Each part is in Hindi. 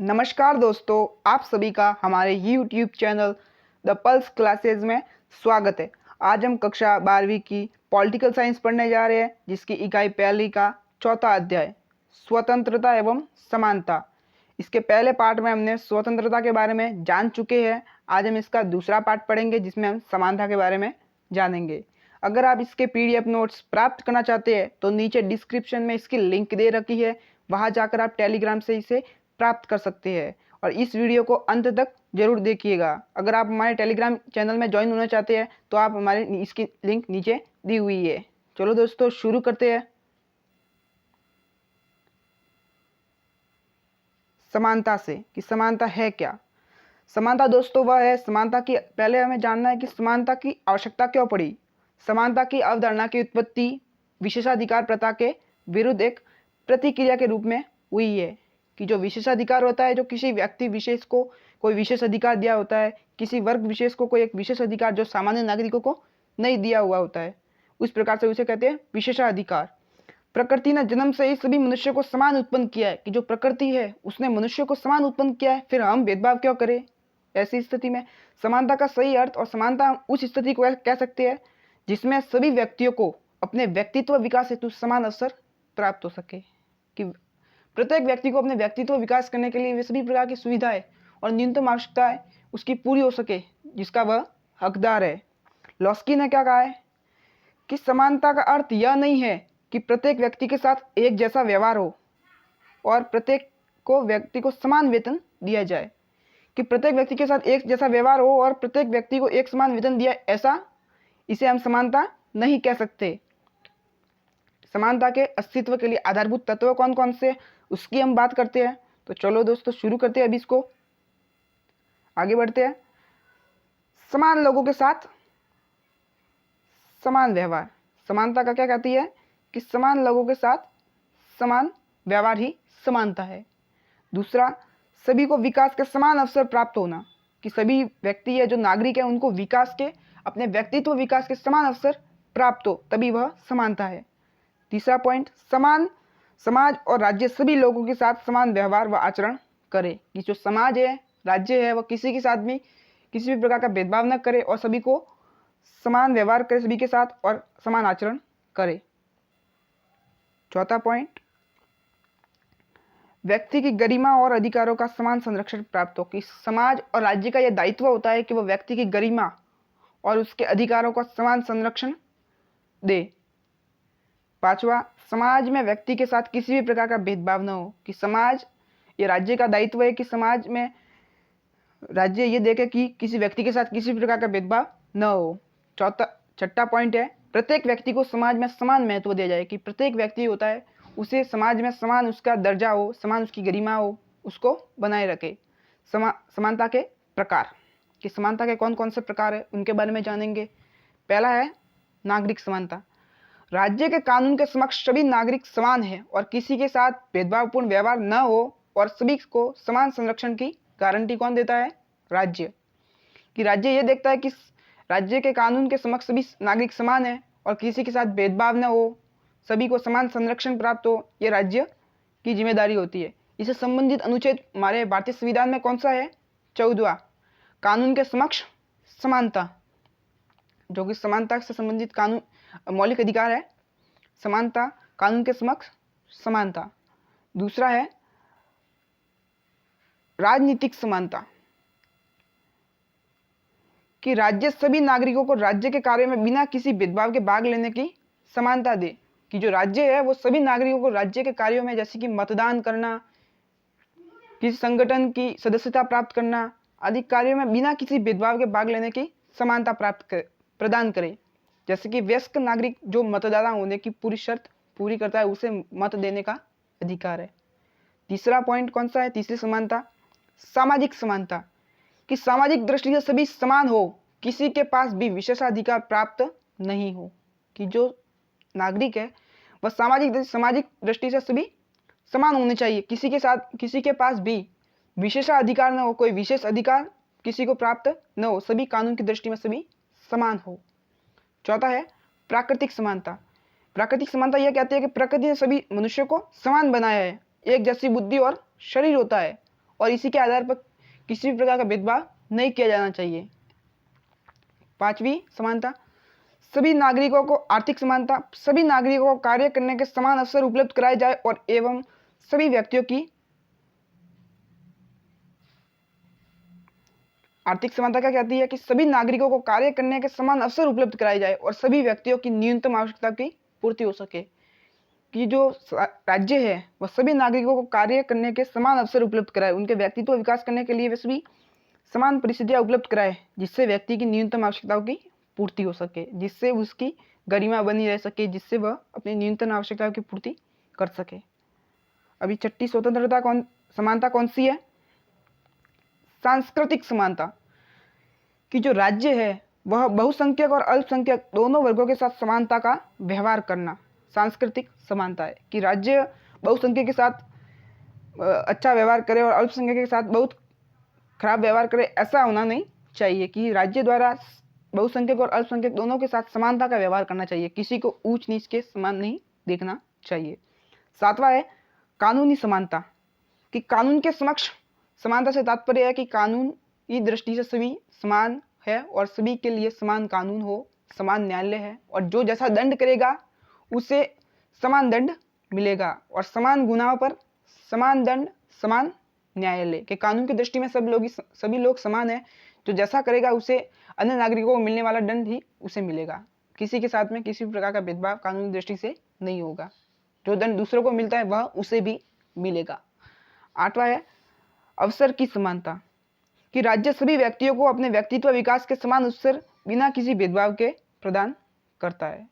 नमस्कार दोस्तों, आप सभी का हमारे YouTube channel the pulse classes में स्वागत है। आज हम कक्षा 12वीं की पॉलिटिकल साइंस पढ़ने जा रहे हैं, जिसकी इकाई पहली का चौथा अध्याय स्वतंत्रता एवं समानता। इसके पहले पार्ट में हमने स्वतंत्रता के बारे में जान चुके हैं। आज हम इसका दूसरा पार्ट पढ़ेंगे, जिसमें हम समानता के बारे में जानेंगे। अगर आप इसके PDF नोट्स प्राप्त करना चाहते हैं तो नीचे डिस्क्रिप्शन में इसकी लिंक दे रखी है, वहां जाकर आप टेलीग्राम से इसे प्राप्त कर सकते हैं। और इस वीडियो को अंत तक जरूर देखिएगा। अगर आप हमारे टेलीग्राम चैनल में ज्वाइन होना चाहते हैं तो आप हमारे इसकी लिंक नीचे दी हुई है। चलो दोस्तों, शुरू करते हैं। समानता से कि समानता है क्या। समानता दोस्तों वह है, समानता की पहले हमें जानना है कि समानता की आवश्यकता क्यों पड़ी। समानता की अवधारणा की उत्पत्ति विशेषाधिकार प्रथा के विरुद्ध एक प्रतिक्रिया के रूप में हुई है। कि जो विशेषाधिकार होता है, जो किसी व्यक्ति विशेष को कोई विशेष अधिकार दिया होता है, किसी वर्ग विशेष को कोई एक विशेष अधिकार जो सामान्य नागरिकों को नहीं दिया हुआ होता है, उस प्रकार से उसे कहते हैं विशेषाधिकार। प्रकृति ने जन्म से ही सभी मनुष्य को समान उत्पन्न किया है। कि जो प्रकृति है उसने मनुष्य को समान उत्पन्न किया है, फिर हम भेदभाव क्यों करें। ऐसी स्थिति में समानता का सही अर्थ और समानता उस स्थिति को कह सकते हैं जिसमें सभी व्यक्तियों को अपने व्यक्तित्व विकास हेतु समान अवसर प्राप्त हो सके। कि प्रत्येक व्यक्ति को अपने व्यक्तित्व विकास करने के लिए वे सभी प्रकार की सुविधाएं और न्यूनतम आवश्यकताएं उसकी पूरी हो सके, जिसका वह हकदार है। लॉस्की ने क्या कहा है कि समानता का अर्थ यह नहीं है कि प्रत्येक व्यक्ति के साथ एक जैसा व्यवहार हो और प्रत्येक व्यक्ति को समान वेतन दिया जाए। कि प्रत्येक व्यक्ति के साथ एक जैसा व्यवहार हो और प्रत्येक व्यक्ति को एक समान वेतन दिया, ऐसा इसे हम समानता नहीं कह सकते। समानता के अस्तित्व के लिए आधारभूत तत्व कौन कौन से, उसकी हम बात करते हैं। तो चलो दोस्तों, शुरू करते हैं। अभी इसको आगे बढ़ते हैं। समान लोगों के साथ समान व्यवहार। समानता का क्या कहती है कि समान लोगों के साथ समान व्यवहार ही समानता है। दूसरा, सभी को विकास के समान अवसर प्राप्त होना। कि सभी व्यक्ति है जो नागरिक है उनको विकास के, अपने व्यक्तित्व विकास के समान अवसर प्राप्त हो, तभी वह समानता है। तीसरा पॉइंट, समान समाज और राज्य सभी लोगों के साथ समान व्यवहार व आचरण करे। कि जो समाज है, राज्य है, वह किसी के साथ भी किसी भी प्रकार का भेदभाव न करे और सभी को समान व्यवहार करे सभी के साथ और समान आचरण करे। चौथा पॉइंट, व्यक्ति की गरिमा और अधिकारों का समान संरक्षण प्राप्त हो। कि समाज और राज्य का यह दायित्व होता है कि वह व्यक्ति की गरिमा और उसके अधिकारों का समान संरक्षण दे। पांचवा, समाज में व्यक्ति के साथ किसी भी प्रकार का भेदभाव न हो। कि समाज, ये राज्य का दायित्व है कि समाज में राज्य ये देखे कि किसी व्यक्ति के साथ किसी भी प्रकार का भेदभाव न हो। छठा पॉइंट है, प्रत्येक व्यक्ति को समाज में समान महत्व दिया जाए। कि प्रत्येक व्यक्ति होता है उसे समाज में समान उसका दर्जा हो, समान उसकी गरिमा हो, उसको बनाए रखे। समानता के प्रकार। कि समानता के कौन कौन से प्रकार है उनके बारे में जानेंगे। पहला है नागरिक समानता। राज्य के कानून के समक्ष सभी नागरिक समान हैं और किसी के साथ भेदभावपूर्ण व्यवहार न हो और सभी को समान संरक्षण की गारंटी कौन देता है? राज्य। कि राज्य यह देखता है कि राज्य के कानून के समक्ष सभी नागरिक समान हैं और किसी के साथ भेदभाव न हो, सभी को समान संरक्षण प्राप्त हो, यह राज्य की जिम्मेदारी होती है। इससे संबंधित अनुच्छेद हमारे भारतीय संविधान में कौन सा है? 14वां, कानून के समक्ष समानता, जो कि समानता से संबंधित कानून मौलिक अधिकार है। समानता, कानून के समक्ष समानता। दूसरा है राजनीतिक समानता। कि राज्य सभी नागरिकों को राज्य के कार्यों में बिना किसी भेदभाव के भाग लेने की समानता दे। कि जो राज्य है वो सभी नागरिकों को राज्य के कार्यों में, जैसे कि मतदान करना, किसी संगठन की सदस्यता प्राप्त करना आदि कार्यों में बिना किसी भेदभाव के भाग लेने की समानता प्रदान करे। जैसे कि वयस्क नागरिक जो मतदाता होने की पूरी शर्त पूरी करता है, उसे मत देने का अधिकार है। तीसरा पॉइंट कौन सा है? तीसरी समानता सामाजिक समानता। कि सामाजिक दृष्टि से सभी समान हो, किसी के पास भी विशेषाधिकार प्राप्त नहीं हो। कि जो नागरिक है वह सामाजिक दृष्टि से सभी समान होने चाहिए, किसी के पास भी विशेषाधिकार न हो, कोई विशेष अधिकार किसी को प्राप्त न हो, सभी कानून की दृष्टि में सभी समान हो। चौथा है प्राकृतिक समानता। प्राकृतिक समानता यह कहती है कि प्रकृति ने सभी मनुष्यों को समान बनाया है, एक जैसी बुद्धि और शरीर होता है और इसी के आधार पर किसी भी प्रकार का भेदभाव नहीं किया जाना चाहिए। 5वीं समानता, सभी नागरिकों को आर्थिक समानता, सभी नागरिकों को कार्य करने के समान अवसर उपलब्ध कराए जाए और एवं सभी व्यक्तियों की आर्थिक समानता क्या कहती है कि सभी नागरिकों को कार्य करने के समान अवसर उपलब्ध कराए जाए और सभी व्यक्तियों की न्यूनतम आवश्यकता की पूर्ति हो सके। कि जो राज्य है वह सभी नागरिकों को कार्य करने के समान अवसर उपलब्ध कराए, उनके व्यक्तित्व विकास करने के लिए वे सभी समान परिस्थितियां उपलब्ध कराए, जिससे व्यक्ति की न्यूनतम आवश्यकताओं की पूर्ति हो सके, जिससे उसकी गरिमा बनी रह सके, जिससे वह अपनी न्यूनतम आवश्यकताओं की पूर्ति कर सके। अभी 6ठी स्वतंत्रता समानता कौन सी है? सांस्कृतिक समानता, कि जो राज्य है वह बहुसंख्यक और अल्पसंख्यक दोनों वर्गों के साथ समानता का व्यवहार करना सांस्कृतिक समानता है। कि राज्य बहुसंख्यक के साथ अच्छा व्यवहार करे और अल्पसंख्यक के साथ बहुत खराब व्यवहार करे, ऐसा होना नहीं चाहिए। कि राज्य द्वारा बहुसंख्यक और अल्पसंख्यक दोनों के साथ समानता का व्यवहार करना चाहिए, किसी को ऊंच नीच के समान नहीं देखना चाहिए। 7वां है कानूनी समानता, कि कानून के समक्ष समानता से तात्पर्य है कि कानून की दृष्टि से सभी समान है और सभी के लिए समान कानून हो, समान न्यायालय है और जो जैसा दंड करेगा उसे समान दंड मिलेगा और समान गुनाहों पर समान दंड, समान न्यायालय। के कानून की दृष्टि में सभी लोग समान है, जो जैसा करेगा उसे अन्य नागरिकों को मिलने वाला दंड ही उसे मिलेगा। किसी के साथ में किसी भी प्रकार का भेदभाव कानूनी दृष्टि से नहीं होगा, जो दंड दूसरों को मिलता है वह उसे भी मिलेगा। 8वां है अवसर की समानता, कि राज्य सभी व्यक्तियों को अपने व्यक्तित्व विकास के समान अवसर बिना किसी भेदभाव के प्रदान करता है।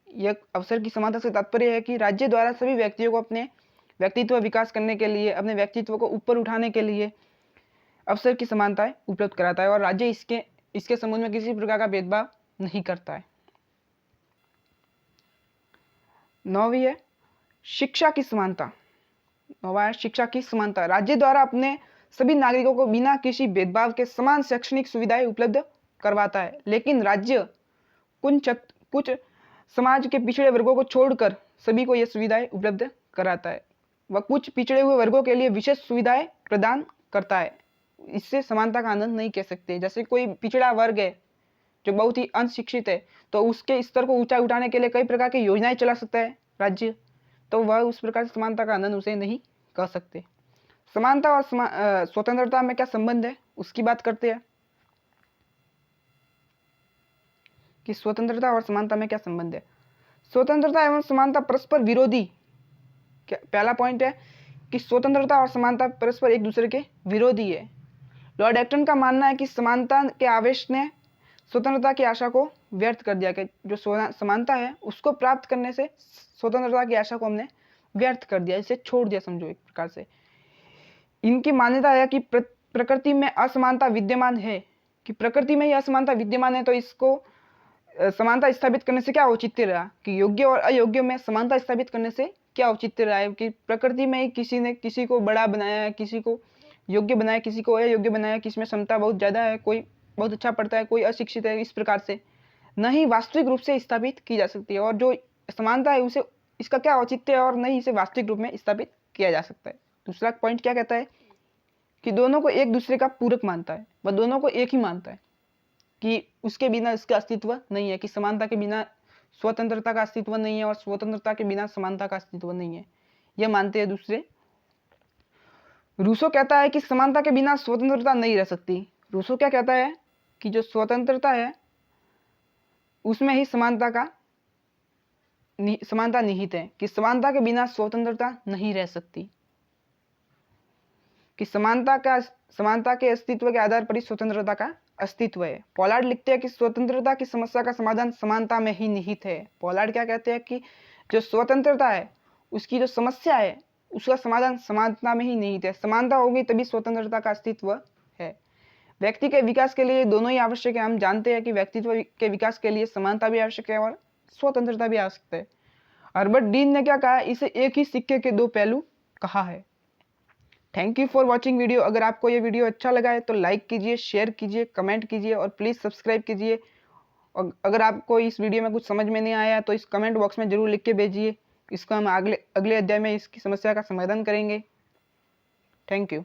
यह अवसर की समानता से तात्पर्य है कि राज्य द्वारा सभी व्यक्तियों को अपने व्यक्तित्व विकास करने के लिए, अपने व्यक्तित्व को ऊपर उठाने के लिए अवसर की समानताएं उपलब्ध कराता है और राज्य इसके संबंध में किसी प्रकार का भेदभाव नहीं करता है। 9वीं है शिक्षा की समानता। 9वां है शिक्षा की समानता, राज्य द्वारा अपने सभी नागरिकों को बिना किसी भेदभाव के समान शैक्षणिक सुविधाएं उपलब्ध करवाता है, लेकिन राज्य कुछ समाज के पिछड़े वर्गों को छोड़कर सभी को यह सुविधाएं उपलब्ध कराता है। वह कुछ पिछड़े हुए वर्गों के लिए विशेष सुविधाएं प्रदान करता है। इससे समानता का आनंद नहीं कह सकते। जैसे कोई पिछड़ा वर्ग है जो बहुत ही अनशिक्षित है, तो उसके स्तर को ऊंचा उठाने के लिए कई प्रकार की योजनाएं चला सकता है राज्य, तो वह उस प्रकार से समानता का आनंद उसे नहीं कर सकते। समानता और स्वतंत्रता में क्या संबंध है उसकी बात करते हैं कि स्वतंत्रता और समानता में क्या संबंध है। स्वतंत्रता एवं समानता परस्पर विरोधी, पहला पॉइंट है कि स्वतंत्रता और समानता परस्पर एक दूसरे के विरोधी है। लॉर्ड एक्टन का मानना है कि समानता के आवेश ने स्वतंत्रता की आशा को व्यर्थ कर दिया, कि जो समानता है उसको प्राप्त करने से स्वतंत्रता की आशा को हमने व्यर्थ कर दिया, इसे छोड़ दिया समझो एक प्रकार से। इनकी मान्यता है कि प्रकृति में असमानता विद्यमान है, कि प्रकृति में ही असमानता विद्यमान है, तो इसको समानता स्थापित करने से क्या औचित्य रहा, कि योग्य और अयोग्य में समानता स्थापित करने से क्या औचित्य रहा है। कि प्रकृति में ही किसी ने किसी को बड़ा बनाया है, किसी को योग्य बनाया, किसी को अयोग्य बनाया, किसी में क्षमता बहुत ज्यादा है, कोई बहुत अच्छा पढ़ता है, कोई अशिक्षित है, इस प्रकार से नहीं वास्तविक रूप से स्थापित की जा सकती है। और जो समानता है उसे इसका क्या औचित्य है और नहीं इसे वास्तविक रूप में स्थापित किया जा सकता है। दूसरा पॉइंट क्या कहता है कि दोनों को एक दूसरे का पूरक मानता है, वह दोनों को एक ही मानता है, कि उसके बिना इसका अस्तित्व नहीं है, कि समानता के बिना स्वतंत्रता का अस्तित्व नहीं है और स्वतंत्रता के बिना समानता का अस्तित्व नहीं है, यह मानते हैं दूसरे। रूसो कहता है कि समानता के बिना स्वतंत्रता नहीं रह सकती। रूसो क्या कहता है कि जो स्वतंत्रता है उसमें ही समानता निहित है, कि समानता के बिना स्वतंत्रता नहीं रह सकती, कि समानता के अस्तित्व के आधार पर ही स्वतंत्रता का अस्तित्व है। पोलार्ड लिखते हैं कि स्वतंत्रता की समस्या का समाधान समानता में ही निहित है। पोलार्ड क्या कहते हैं कि जो स्वतंत्रता है उसकी जो समस्या है उसका समाधान समानता में ही निहित है। समानता होगी तभी स्वतंत्रता का अस्तित्व है। व्यक्ति के विकास के लिए दोनों ही आवश्यक है। हम जानते हैं कि व्यक्तित्व के विकास के लिए समानता भी आवश्यक है और स्वतंत्रता भी आवश्यक है। हर्बर्ट डीन ने क्या कहा, इसे एक ही सिक्के के दो पहलू कहा है। Thank you for watching video. अगर आपको ये वीडियो अच्छा लगा है तो लाइक कीजिए, शेयर कीजिए, कमेंट कीजिए और प्लीज़ सब्सक्राइब कीजिए। और अगर आपको इस वीडियो में कुछ समझ में नहीं आया तो इस कमेंट बॉक्स में जरूर लिख के भेजिए। इसको हम अगले अध्याय में इसकी समस्या का समाधान करेंगे। Thank you.